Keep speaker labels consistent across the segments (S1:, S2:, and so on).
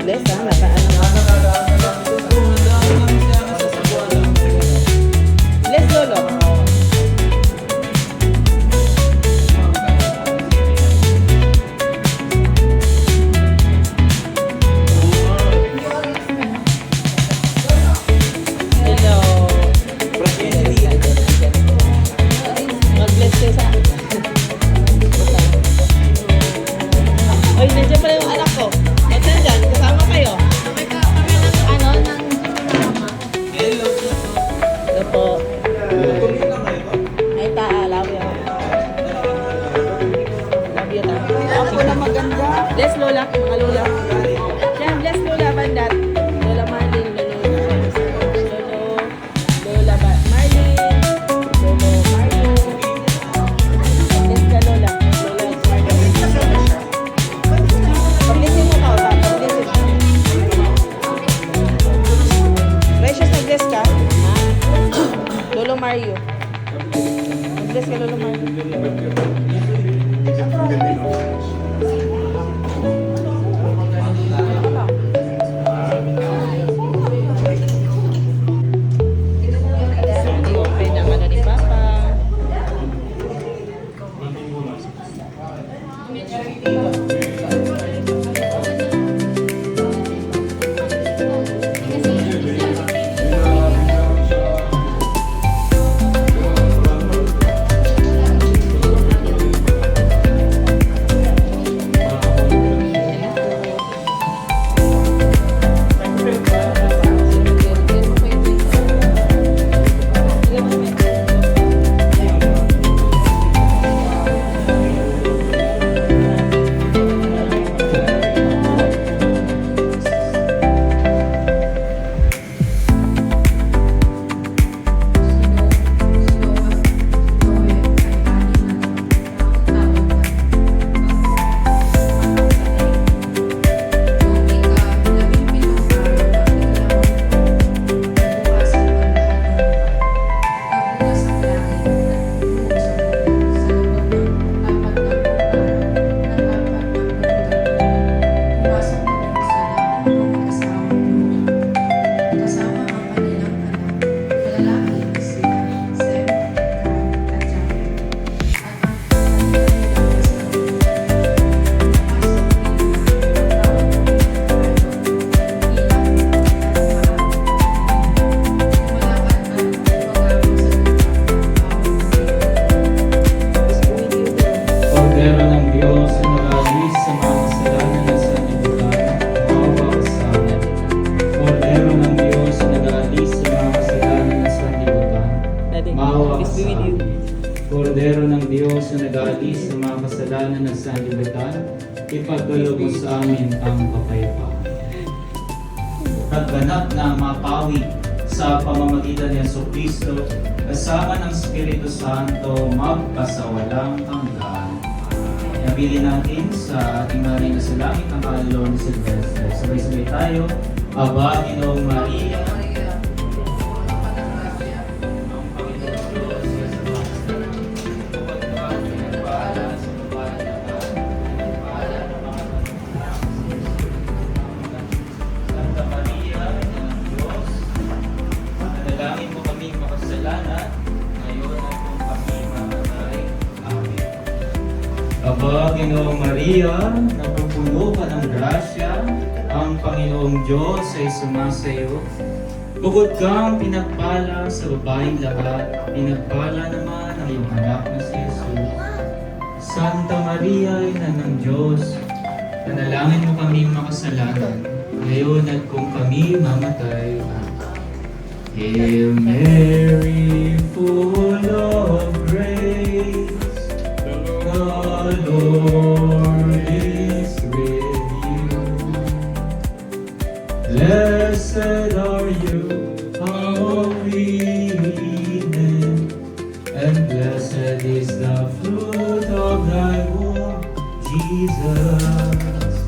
S1: Bless ha, nakaano. Bless Lolo. Hello. Mag-bless kayo sa akin. Oy, nandiyan pala yung anak ko. At nandiyan, kasama kayo.
S2: Ano, ng
S1: Hello po. Ay, love you. Love you, ta.
S2: ako na maganda.
S1: Bless Lola, mga Lola. Yan, bless Lola Bandat. Lola Marlin, Lola Marlin. Lolo Marlin. Bless ka Lola. Lola Marlin. Pag-blessin mo ka, ta. Pag-blessin mo. Precious, nag-bless ka? Ha? Lolo Mario. Nag-bless ka, Lolo Mario. I-open ang ano ni Papa.
S3: Kordero ng Diyos na nag-aalis sa mga kasalanan ng sanlibutan, maawa ka sa amin. Kordero ng Diyos na nag-aalis sa mga kasalanan ng sanlibutan, maawa ka sa amin. Kordero ng Diyos na nag-aalis sa mga kasalanan ng sanlibutan, ipagkaloob mo sa amin ang kapayapaan. Pagganap na mapawi sa pamamagitan ni Jesucristo, kasama ng Espiritu Santo, magpasawalang hanggan. Nabili natin sa ating nanay na sa langit ang kaluluwa ni Silvestre. Sabay-sabay tayo, Aba, Ginoong Maria, Santa Maria, Ina ng Diyos, panalangin mo kami makasalanan, ngayon at kung kami mamatay. Amen. Aba, Ginoong Maria, napupuno ka ng grasya, ang Panginoong Diyos ay sumasayo. Bukod kang pinagpala sa babaeng lahat, pinagpala naman ang iyong anak na si Jesus. Santa Maria, Ina ng Diyos, panalangin mo kami makasalanan, ngayon at kung kami mamatay. Hail Mary, full of grace, the Lord is with you. Blessed are you among women, and blessed is the fruit of thy womb, Jesus.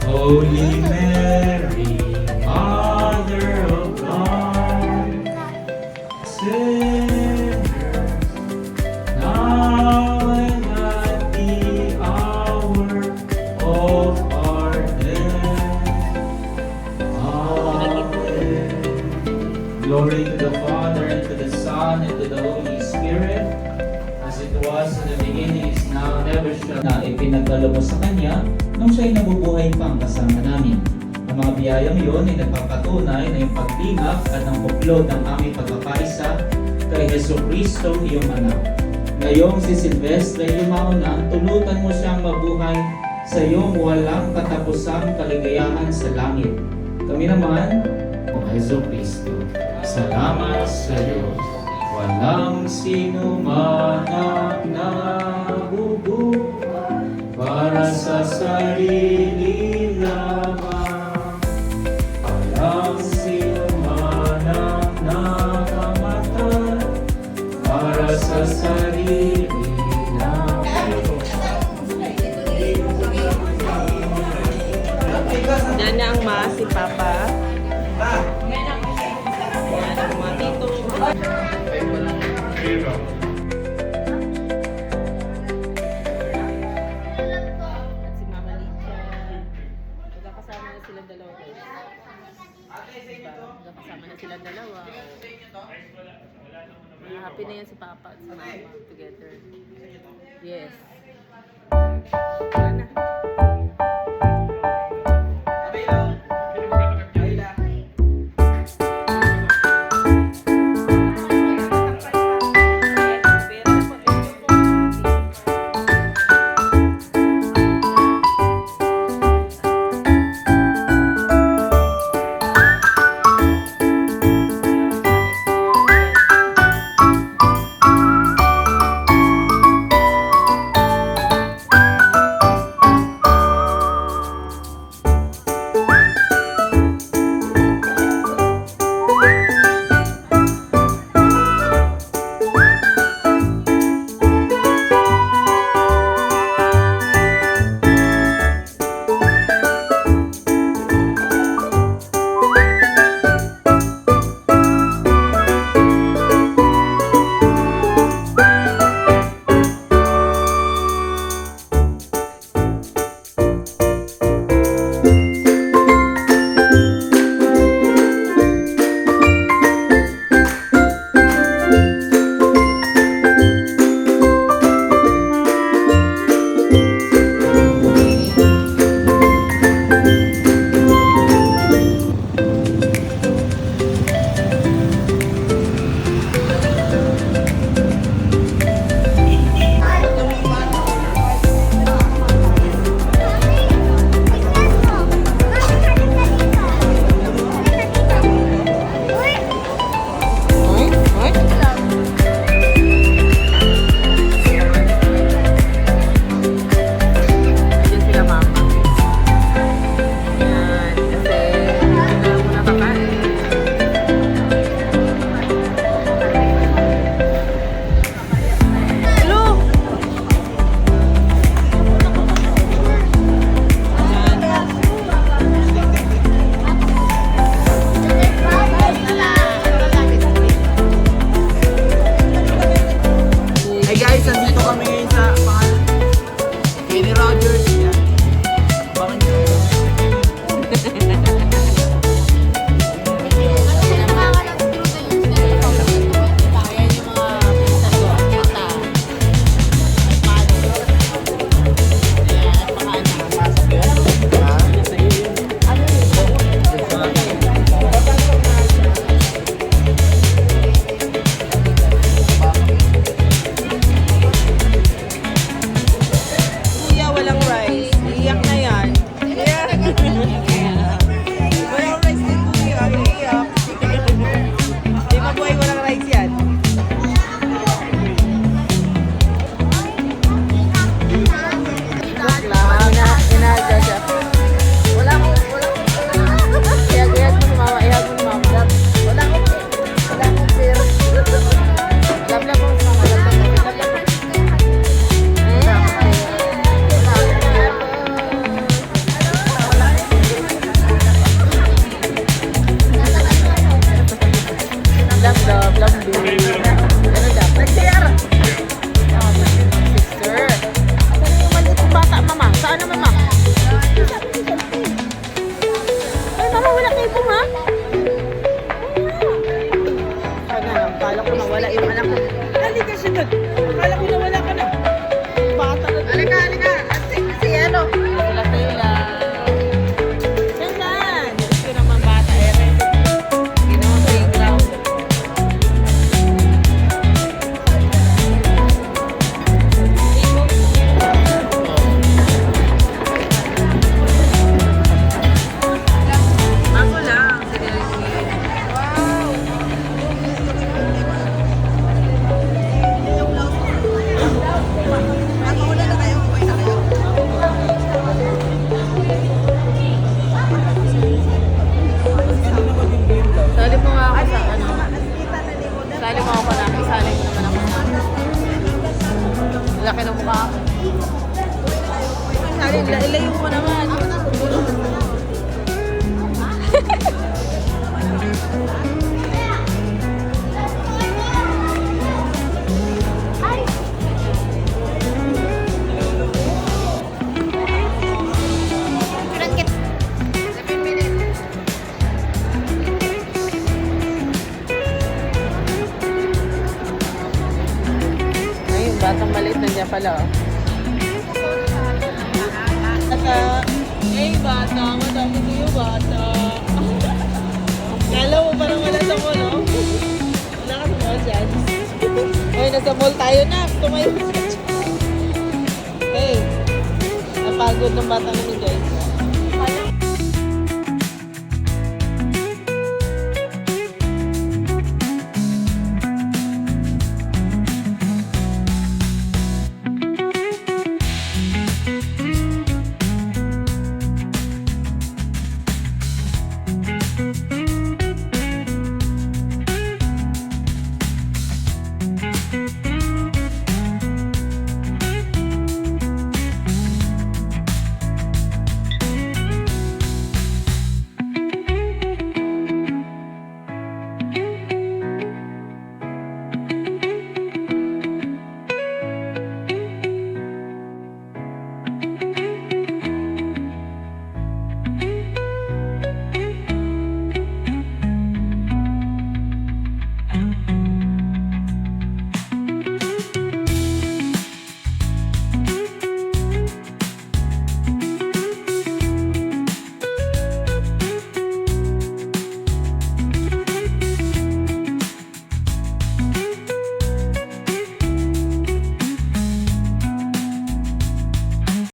S3: Holy Mary, Mother of God, sinners, now and at the hour of our death. sa Kanya nung siya'y nabubuhay pang kasama namin. Ang mga biyayang iyon ay nagpapatunay na yung paglingap at ang buklod ng aming pagkakaisa kay Heso Kristo iyong anak. Ngayong si Silvestre yumauna, tulutan mo siyang mabuhay sa iyong walang katapusang kaligayahan sa langit. Kami naman, o Heso Kristo, salamat sa iyo. Walang sino man ang nabubuhay para sa sarili lamang. Walang sino man ang nakamatay para sa sarili lamang.
S1: Diyan na ang ma, si Papa. Yan ang mga tito. At si Mama Licha. Magkakasama na silang dalawa guys. Magkakasama na silang dalawa. Happy na yan si Papa at si Mama together. Yes. Wala na. Karin, ilayo mo naman.
S2: Kerangkit. 7 minutes.
S1: Ay, yung batang maliit nandiyan pala. Oh. Bata. Eh, bata. Madami ko yung bata. Kala mo parang wala sa mall, no? Wala ka sa mall dyan. Hoy, nasa mall tayo na. Tumayo ka. Hey, napagod ng bata namin, guys.